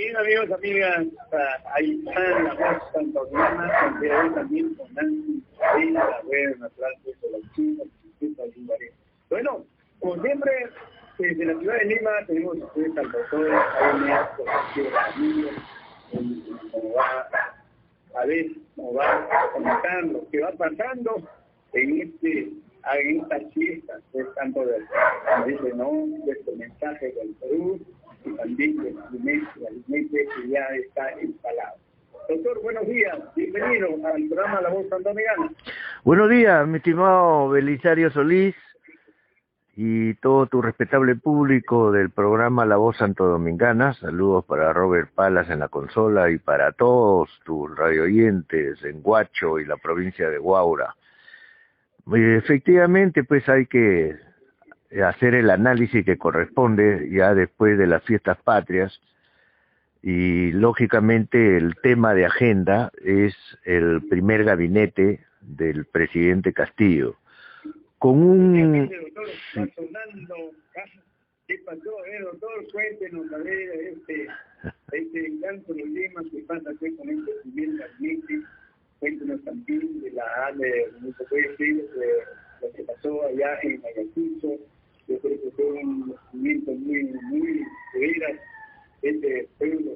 Bien, amigos, amigas, ahí están la voz santoriana, donde hoy también con Nancy, la web natural de la China, bueno, como siempre, desde la ciudad de Lima tenemos ustedes al doctor Jaime cómo va a ver, cómo va a comentar lo que va pasando en estas fiestas, tanto de este mensaje del Perú y también del alimento que ya está instalado. Doctor, buenos días, bienvenido al programa La Voz Sandominicana. Buenos días, mi estimado Belisario Solís y todo tu respetable público del programa La Voz Santodominicana. Saludos para Robert Palas en la consola y para todos tus radioyentes en Huacho y la provincia de Huaura. Efectivamente, pues hay que hacer el análisis que corresponde ya después de las fiestas patrias y lógicamente el tema de agenda es el primer gabinete del presidente Castillo. Con un... Doctor, está sonando, ¿qué pasó? Doctor, cuéntenos a ver este gran problema que pasa aquí con este primer gabinete. Cuéntenos también de lo que pasó allá en Ayacucho. Yo creo que fue un movimiento muy severo este pueblo,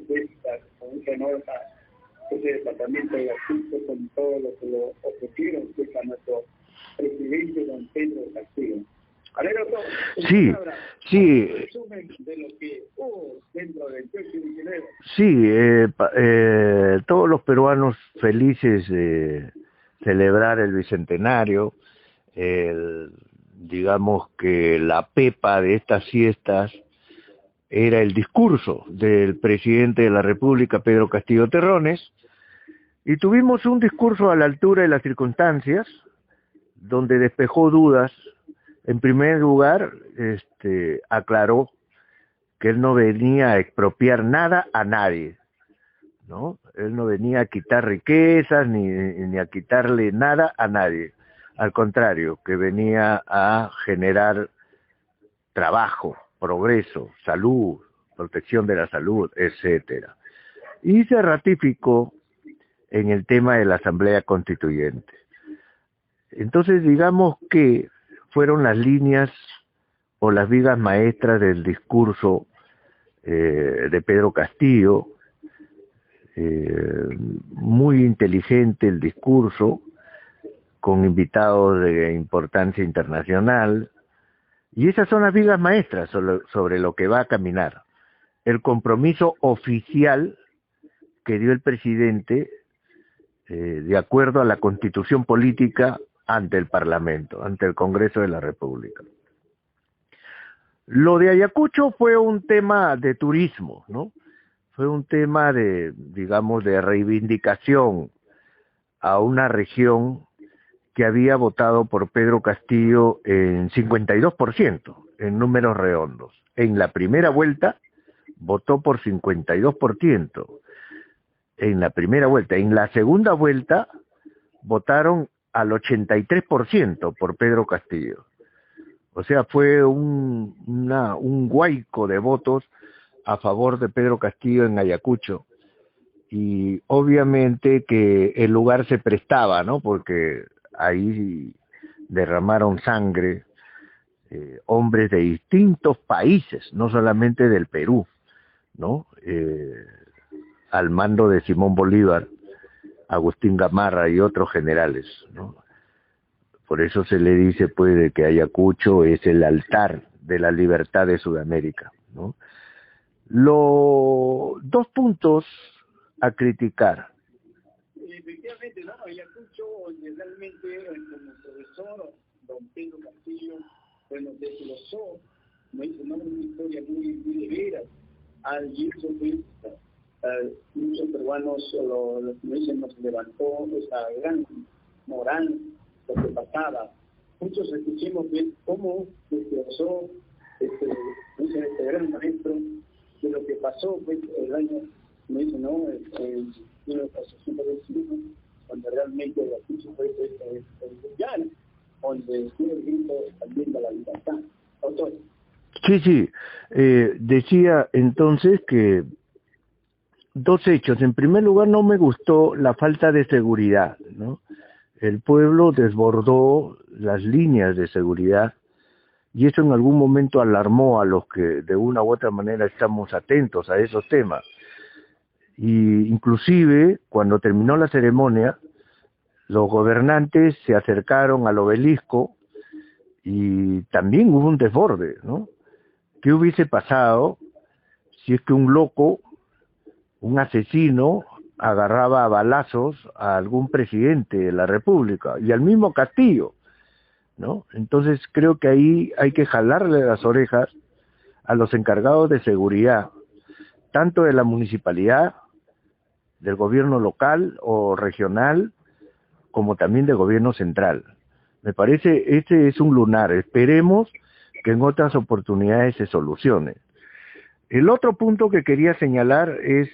con esa nota, ese departamento de Ayacucho, con todo lo que lo ofrecieron a nuestro presidente don Pedro Castillo. A ver, doctor, sí. Resumen de lo que hubo dentro del 2019. Sí, todos los peruanos felices de celebrar el bicentenario, digamos que la pepa de estas fiestas era el discurso del presidente de la República, Pedro Castillo Terrones, y tuvimos un discurso a la altura de las circunstancias, donde despejó dudas. En primer lugar, aclaró que él no venía a expropiar nada a nadie, ¿no? Él no venía a quitar riquezas ni a quitarle nada a nadie. Al contrario, que venía a generar trabajo, progreso, salud, protección de la salud, etcétera. Y se ratificó en el tema de la Asamblea Constituyente. Entonces, digamos que fueron las líneas o las vigas maestras del discurso de Pedro Castillo. Muy inteligente el discurso, con invitados de importancia internacional, y esas son las vigas maestras sobre lo que va a caminar. El compromiso oficial que dio el presidente de acuerdo a la Constitución política ante el Parlamento, ante el Congreso de la República. Lo de Ayacucho fue un tema de turismo, ¿no? Fue un tema de, digamos, de reivindicación a una región que había votado por Pedro Castillo en 52%, en números redondos. En la primera vuelta votó por 52%. En la primera vuelta. En la segunda vuelta votaron al 83% por Pedro Castillo. O sea, fue un huaico de votos a favor de Pedro Castillo en Ayacucho. Y obviamente que el lugar se prestaba, ¿no? Porque ahí derramaron sangre hombres de distintos países, no solamente del Perú, ¿no? Al mando de Simón Bolívar, Agustín Gamarra y otros generales, ¿no? Por eso se le dice, pues, de que Ayacucho es el altar de la libertad de Sudamérica, ¿no? Dos puntos a criticar. Efectivamente, ¿no? Ayacucho, donde realmente, como profesor, don Pedro Castillo, bueno, desglosó, me hizo una historia muy de veras, y eso fue, muchos peruanos, los que me dicen, nos levantó esa gran moral, lo que pasaba. Muchos escuchamos bien cómo desglosó este gran maestro de lo que pasó pues, el año, me dice, ¿no? En 1921, cuando realmente el Ayacucho fue mundial, donde estuvo el grito también de la libertad. Doctor. Sí, decía entonces que dos hechos. En primer lugar, no me gustó la falta de seguridad, ¿no? El pueblo desbordó las líneas de seguridad y eso en algún momento alarmó a los que de una u otra manera estamos atentos a esos temas. Y inclusive, cuando terminó la ceremonia, los gobernantes se acercaron al obelisco y también hubo un desborde, ¿no? ¿Qué hubiese pasado si es que un loco, un asesino, agarraba a balazos a algún presidente de la República y al mismo Castillo, ¿no? Entonces creo que ahí hay que jalarle las orejas a los encargados de seguridad, tanto de la municipalidad, del gobierno local o regional, como también del gobierno central. Me parece, este es un lunar, esperemos que en otras oportunidades se solucione. El otro punto que quería señalar es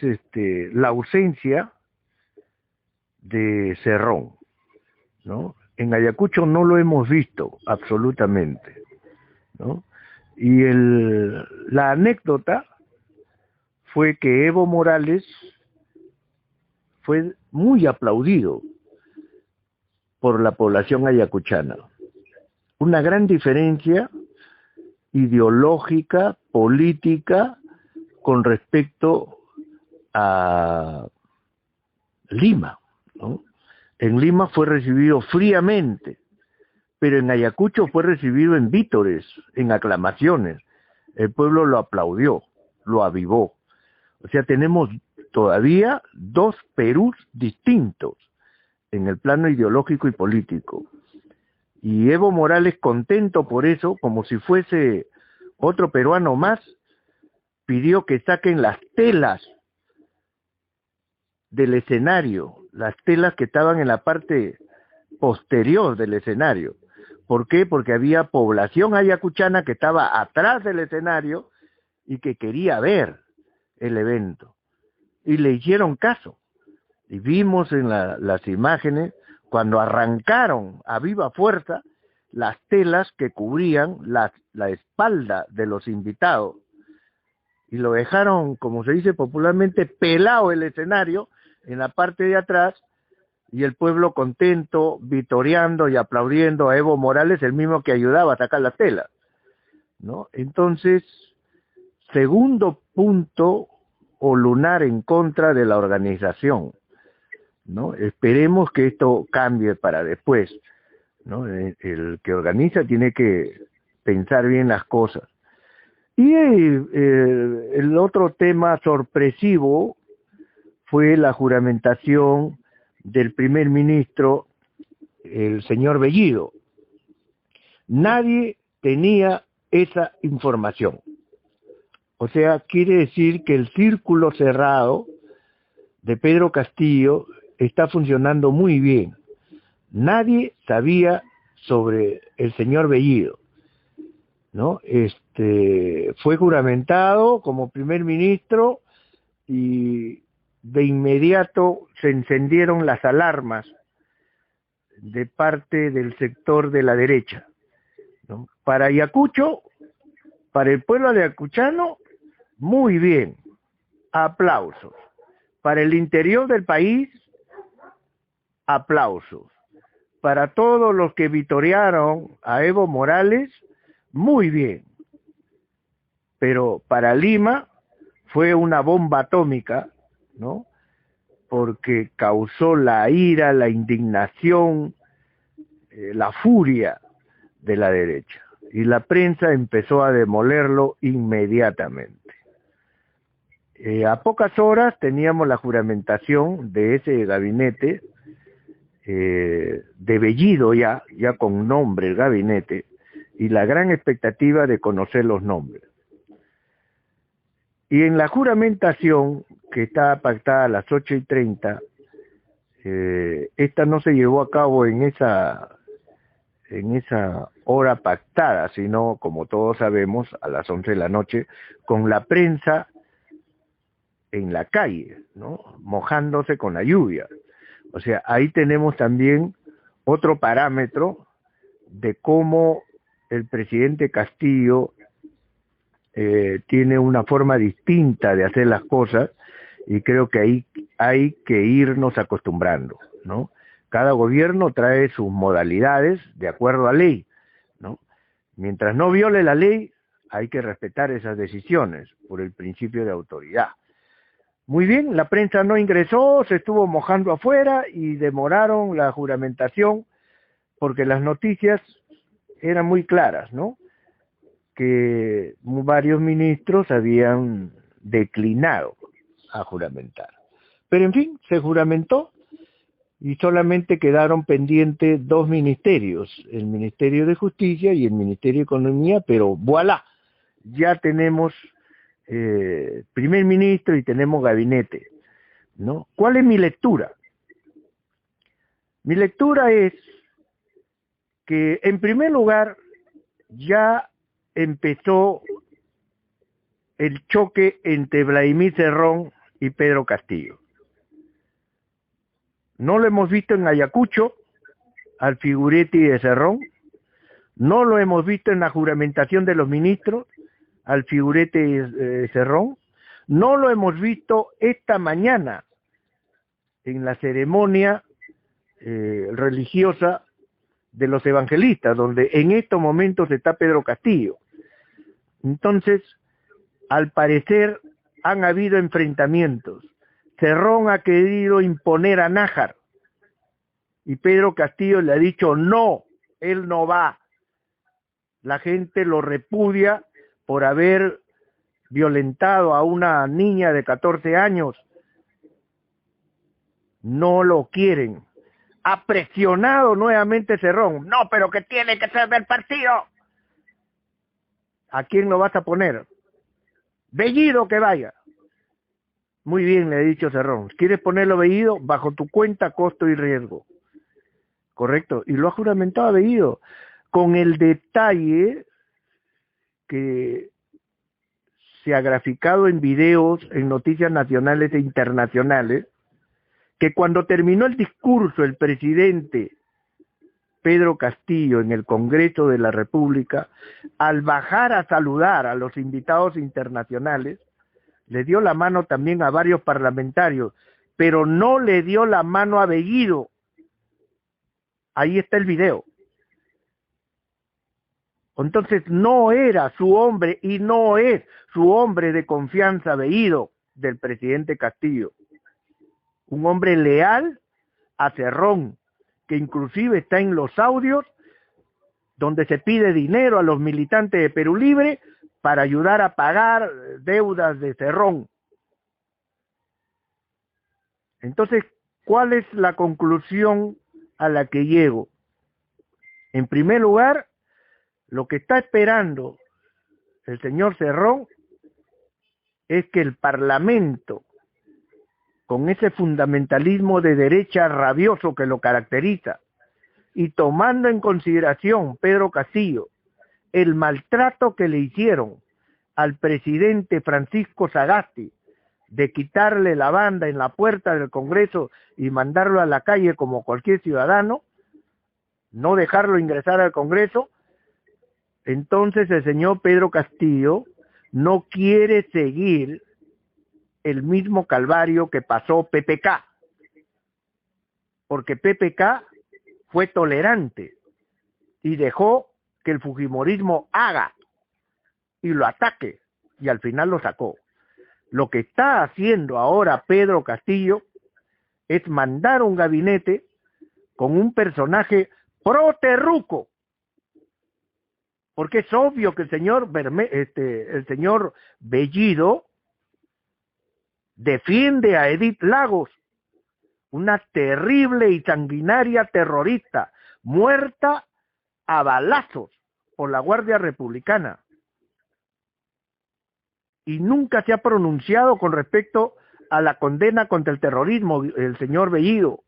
la ausencia de Cerrón, ¿no? En Ayacucho no lo hemos visto absolutamente, ¿no? Y la anécdota fue que Evo Morales fue muy aplaudido por la población ayacuchana. Una gran diferencia ideológica, política, con respecto a Lima, ¿no? En Lima fue recibido fríamente, pero en Ayacucho fue recibido en vítores, en aclamaciones. El pueblo lo aplaudió, lo avivó. O sea, tenemos todavía dos Perús distintos en el plano ideológico y político. Y Evo Morales, contento por eso, como si fuese otro peruano más, pidió que saquen las telas del escenario, las telas que estaban en la parte posterior del escenario. ¿Por qué? Porque había población ayacuchana que estaba atrás del escenario y que quería ver el evento. Y le hicieron caso. Y vimos en las imágenes cuando arrancaron a viva fuerza las telas que cubrían la espalda de los invitados. Y lo dejaron, como se dice popularmente, pelado el escenario en la parte de atrás, y el pueblo contento, vitoreando y aplaudiendo a Evo Morales, el mismo que ayudaba a sacar las telas, ¿no? Entonces, segundo punto o lunar en contra de la organización, ¿no? Esperemos que esto cambie para después, ¿no? El que organiza tiene que pensar bien las cosas. Y el otro tema sorpresivo fue la juramentación del primer ministro, el señor Bellido. Nadie tenía esa información. O sea, quiere decir que el círculo cerrado de Pedro Castillo está funcionando muy bien. Nadie sabía sobre el señor Bellido, ¿no? Fue juramentado como primer ministro y de inmediato se encendieron las alarmas de parte del sector de la derecha, ¿no? Para Ayacucho, para el pueblo ayacuchano, muy bien, aplausos. Para el interior del país, aplausos. Para todos los que vitorearon a Evo Morales, muy bien. Pero para Lima fue una bomba atómica, ¿no? Porque causó la ira, la indignación, la furia de la derecha. Y la prensa empezó a demolerlo inmediatamente. A pocas horas teníamos la juramentación de ese gabinete, de Bellido ya con nombre el gabinete, y la gran expectativa de conocer los nombres. Y en la juramentación, que estaba pactada a las 8:30, esta no se llevó a cabo en esa hora pactada, sino, como todos sabemos, a las 11 de la noche, con la prensa en la calle, ¿no? Mojándose con la lluvia. O sea, ahí tenemos también otro parámetro de cómo el presidente Castillo tiene una forma distinta de hacer las cosas y creo que ahí hay que irnos acostumbrando, ¿no? Cada gobierno trae sus modalidades de acuerdo a ley, ¿no? Mientras no viole la ley, hay que respetar esas decisiones por el principio de autoridad. Muy bien, la prensa no ingresó, se estuvo mojando afuera y demoraron la juramentación porque las noticias eran muy claras, ¿no? Que varios ministros habían declinado a juramentar. Pero en fin, se juramentó y solamente quedaron pendientes dos ministerios, el Ministerio de Justicia y el Ministerio de Economía, pero voilà, ya tenemos primer ministro y tenemos gabinete, ¿no? ¿Cuál es mi lectura? Mi lectura es que, en primer lugar, ya empezó el choque entre Vladimir Cerrón y Pedro Castillo. No lo hemos visto en Ayacucho, al figuretti de Cerrón, no lo hemos visto en la juramentación de los ministros, al figurete de Cerrón, no lo hemos visto esta mañana en la ceremonia religiosa de los evangelistas, donde en estos momentos está Pedro Castillo. Entonces, al parecer, han habido enfrentamientos. Cerrón ha querido imponer a Nájar y Pedro Castillo le ha dicho no, él no va. La gente lo repudia por haber violentado a una niña de 14 años. No lo quieren. Ha presionado nuevamente Cerrón. No, pero que tiene que ser del partido. ¿A quién lo vas a poner? Bellido que vaya. Muy bien, le he dicho Cerrón. ¿Quieres ponerlo Bellido? Bajo tu cuenta, costo y riesgo. Correcto. Y lo ha juramentado a Bellido. Con el detalle que se ha graficado en videos, en noticias nacionales e internacionales, que cuando terminó el discurso el presidente Pedro Castillo en el Congreso de la República, al bajar a saludar a los invitados internacionales, le dio la mano también a varios parlamentarios, pero no le dio la mano a Bellido. Ahí está el video. Entonces no era su hombre y no es su hombre de confianza Bellido del presidente Castillo. Un hombre leal a Cerrón, que inclusive está en los audios donde se pide dinero a los militantes de Perú Libre para ayudar a pagar deudas de Cerrón. Entonces, ¿cuál es la conclusión a la que llego? En primer lugar, lo que está esperando el señor Cerrón es que el Parlamento, con ese fundamentalismo de derecha rabioso que lo caracteriza, y tomando en consideración, Pedro Castillo, el maltrato que le hicieron al presidente Francisco Sagasti, de quitarle la banda en la puerta del Congreso y mandarlo a la calle como cualquier ciudadano, no dejarlo ingresar al Congreso, entonces el señor Pedro Castillo no quiere seguir el mismo calvario que pasó PPK, porque PPK fue tolerante y dejó que el fujimorismo haga y lo ataque, y al final lo sacó. Lo que está haciendo ahora Pedro Castillo es mandar un gabinete con un personaje pro-terruco, porque es obvio que el señor Bellido defiende a Edith Lagos, una terrible y sanguinaria terrorista, muerta a balazos por la Guardia Republicana. Y nunca se ha pronunciado con respecto a la condena contra el terrorismo, el señor Bellido.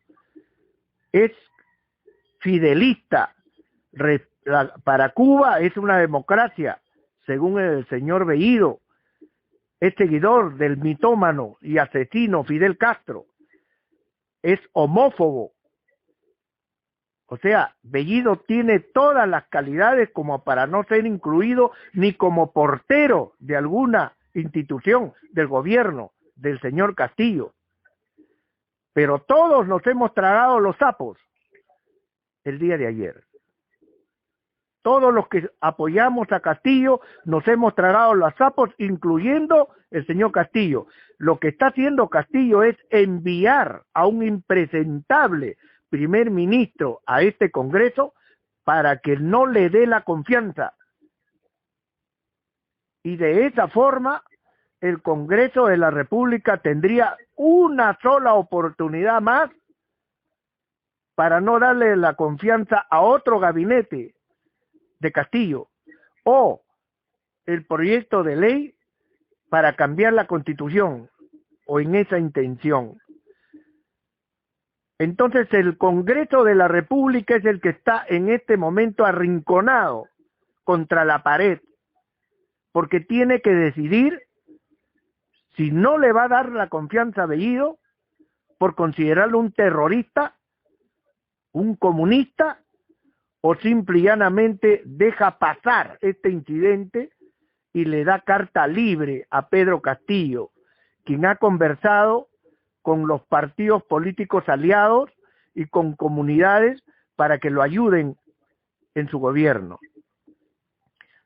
Es fidelista. Para Cuba es una democracia, según el señor Bellido. Es seguidor del mitómano y asesino Fidel Castro. Es homófobo. O sea, Bellido tiene todas las calidades como para no ser incluido ni como portero de alguna institución del gobierno del señor Castillo. Pero todos nos hemos tragado los sapos el día de ayer. Todos los que apoyamos a Castillo nos hemos tragado los sapos, incluyendo el señor Castillo. Lo que está haciendo Castillo es enviar a un impresentable primer ministro a este Congreso para que no le dé la confianza. Y de esa forma, el Congreso de la República tendría una sola oportunidad más para no darle la confianza a otro gabinete de Castillo, o el proyecto de ley para cambiar la Constitución, o en esa intención. Entonces el Congreso de la República es el que está en este momento arrinconado contra la pared, porque tiene que decidir si no le va a dar la confianza a Bellido por considerarlo un terrorista, un comunista, o simple y llanamente deja pasar este incidente y le da carta libre a Pedro Castillo, quien ha conversado con los partidos políticos aliados y con comunidades para que lo ayuden en su gobierno.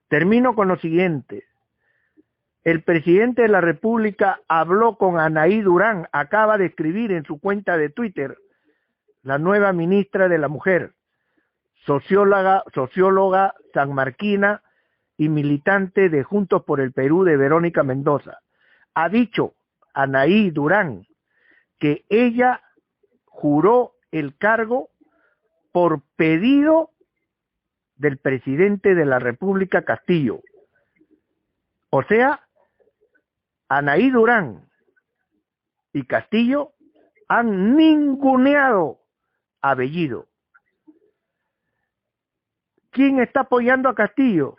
Termino con lo siguiente. El presidente de la República habló con Anaí Durán, acaba de escribir en su cuenta de Twitter, la nueva ministra de la Mujer, socióloga sanmarquina y militante de Juntos por el Perú de Verónica Mendoza. Ha dicho Anaí Durán que ella juró el cargo por pedido del presidente de la República, Castillo. O sea, Anaí Durán y Castillo han ninguneado a Bellido. ¿Quién está apoyando a Castillo?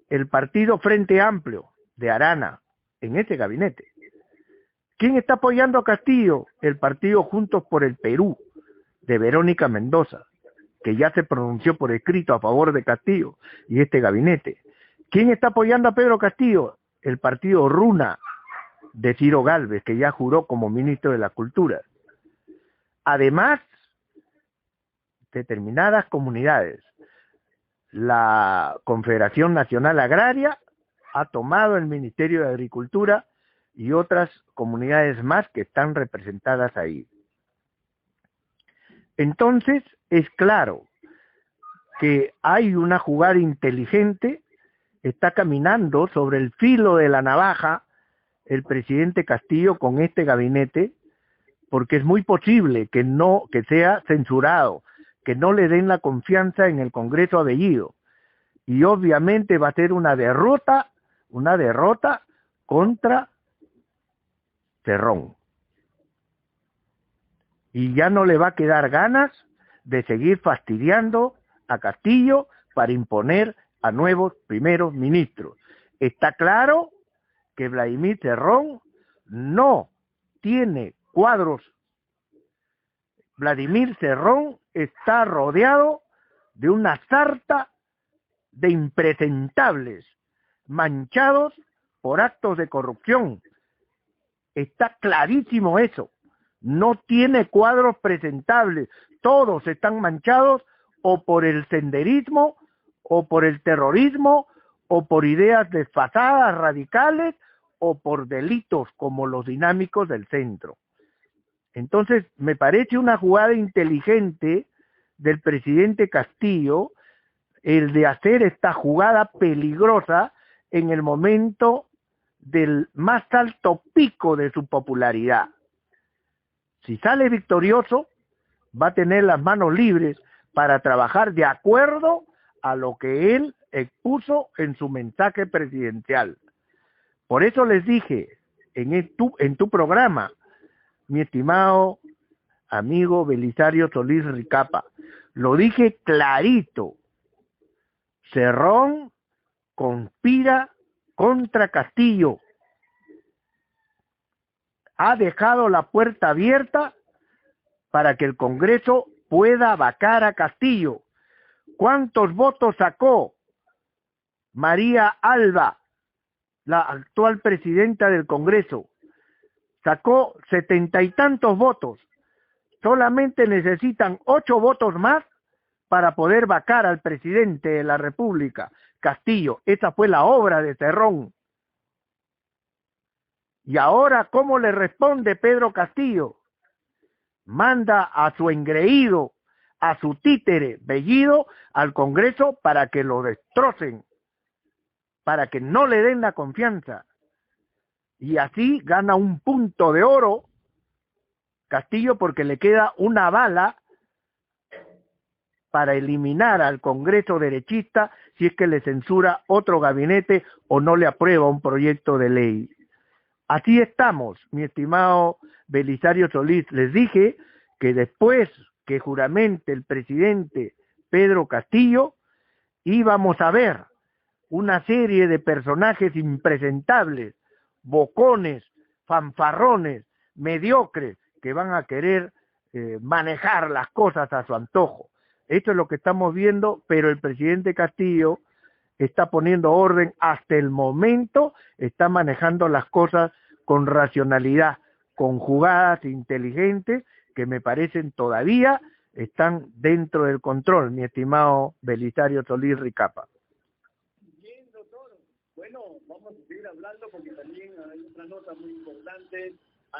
El partido Frente Amplio de Arana, en ese gabinete. ¿Quién está apoyando a Castillo? El partido Juntos por el Perú de Verónica Mendoza, que ya se pronunció por escrito a favor de Castillo y este gabinete. ¿Quién está apoyando a Pedro Castillo? El partido Runa de Ciro Gálvez, que ya juró como ministro de la Cultura. Además, determinadas comunidades, la Confederación Nacional Agraria ha tomado el Ministerio de Agricultura y otras comunidades más que están representadas ahí. Entonces, es claro que hay una jugada inteligente, está caminando sobre el filo de la navaja el presidente Castillo con este gabinete, porque es muy posible que sea censurado, que no le den la confianza en el Congreso a Bellido. Y obviamente va a ser una derrota contra Cerrón. Y ya no le va a quedar ganas de seguir fastidiando a Castillo para imponer a nuevos primeros ministros. Está claro que Vladimir Cerrón no tiene cuadros. Vladimir Cerrón está rodeado de una sarta de impresentables, manchados por actos de corrupción. Está clarísimo eso. No tiene cuadros presentables. Todos están manchados o por el senderismo, o por el terrorismo, o por ideas desfasadas, radicales, o por delitos como los dinámicos del centro. Entonces, me parece una jugada inteligente del presidente Castillo el de hacer esta jugada peligrosa en el momento del más alto pico de su popularidad. Si sale victorioso, va a tener las manos libres para trabajar de acuerdo a lo que él expuso en su mensaje presidencial. Por eso les dije en tu programa, mi estimado amigo Belisario Solís Ricapa, lo dije clarito, Cerrón conspira contra Castillo. Ha dejado la puerta abierta para que el Congreso pueda vacar a Castillo. ¿Cuántos votos sacó María Alba, la actual presidenta del Congreso? sacó 70 y tantos votos. Solamente necesitan 8 votos más para poder vacar al presidente de la República, Castillo. Esa fue la obra de Cerrón. Y ahora, ¿cómo le responde Pedro Castillo? Manda a su engreído, a su títere Bellido, al Congreso para que lo destrocen, para que no le den la confianza. Y así gana un punto de oro Castillo, porque le queda una bala para eliminar al Congreso derechista si es que le censura otro gabinete o no le aprueba un proyecto de ley. Así estamos, mi estimado Belisario Solís. Les dije que después que juramente el presidente Pedro Castillo, íbamos a ver una serie de personajes impresentables, bocones, fanfarrones, mediocres, que van a querer manejar las cosas a su antojo. Esto es lo que estamos viendo, pero el presidente Castillo está poniendo orden hasta el momento, está manejando las cosas con racionalidad, con jugadas inteligentes que me parecen todavía están dentro del control, mi estimado Belisario Solís Ricapa. Bien, doctor. Bueno, vamos a seguir hablando porque también hay otra nota muy importante,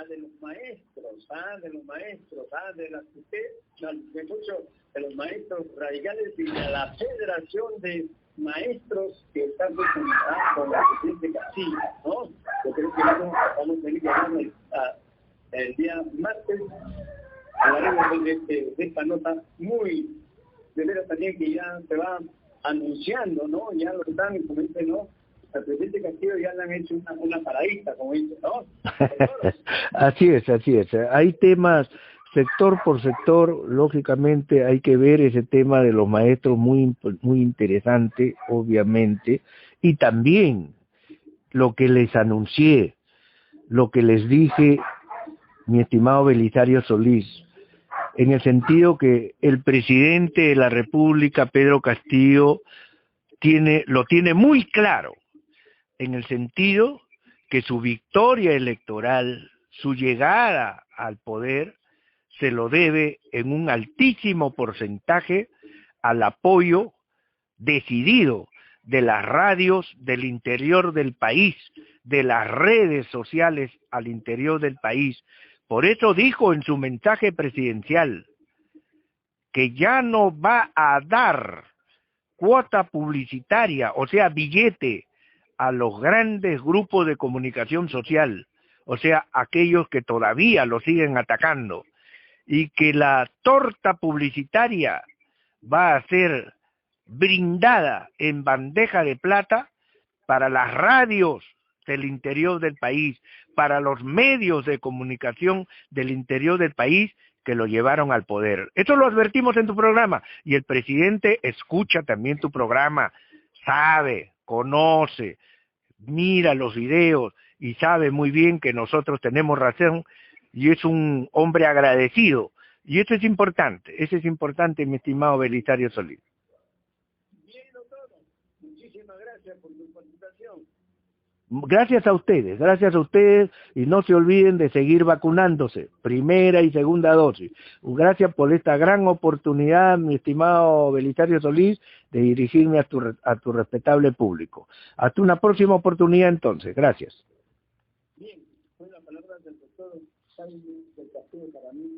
de los maestros, de las de los maestros radicales y de la Federación de Maestros que están representados con el presidente Castillo, ¿no? Yo creo que vamos a venir hablando el día martes, hablaremos de esta nota muy, de veras también que ya se va anunciando, ¿no? Ya lo están, como dice, ¿no? Al presidente Castillo ya le han hecho una paradita, como dice, ¿no? Así es. Hay temas sector por sector, lógicamente hay que ver ese tema de los maestros muy interesante, obviamente, y también lo que les anuncié, lo que les dije, mi estimado Belisario Solís, en el sentido que el presidente de la República, Pedro Castillo, lo tiene muy claro, en el sentido que su victoria electoral, su llegada al poder, se lo debe en un altísimo porcentaje al apoyo decidido de las radios del interior del país, de las redes sociales al interior del país. Por eso dijo en su mensaje presidencial que ya no va a dar cuota publicitaria, o sea, billete, a los grandes grupos de comunicación social, o sea, aquellos que todavía lo siguen atacando, y que la torta publicitaria va a ser brindada en bandeja de plata para las radios del interior del país, para los medios de comunicación del interior del país que lo llevaron al poder. Eso lo advertimos en tu programa, y el presidente escucha también tu programa, sabe, conoce, mira los videos y sabe muy bien que nosotros tenemos razón, y es un hombre agradecido. Y eso es importante, mi estimado Belisario Solís. Bien, doctor. Muchísimas gracias por su participación. Gracias a ustedes, y no se olviden de seguir vacunándose, primera y segunda dosis. Gracias por esta gran oportunidad, mi estimado Belisario Solís, de dirigirme a tu respetable público. Hasta una próxima oportunidad entonces, gracias. Bien, fue la palabra del doctor Jaime del Castillo para mí.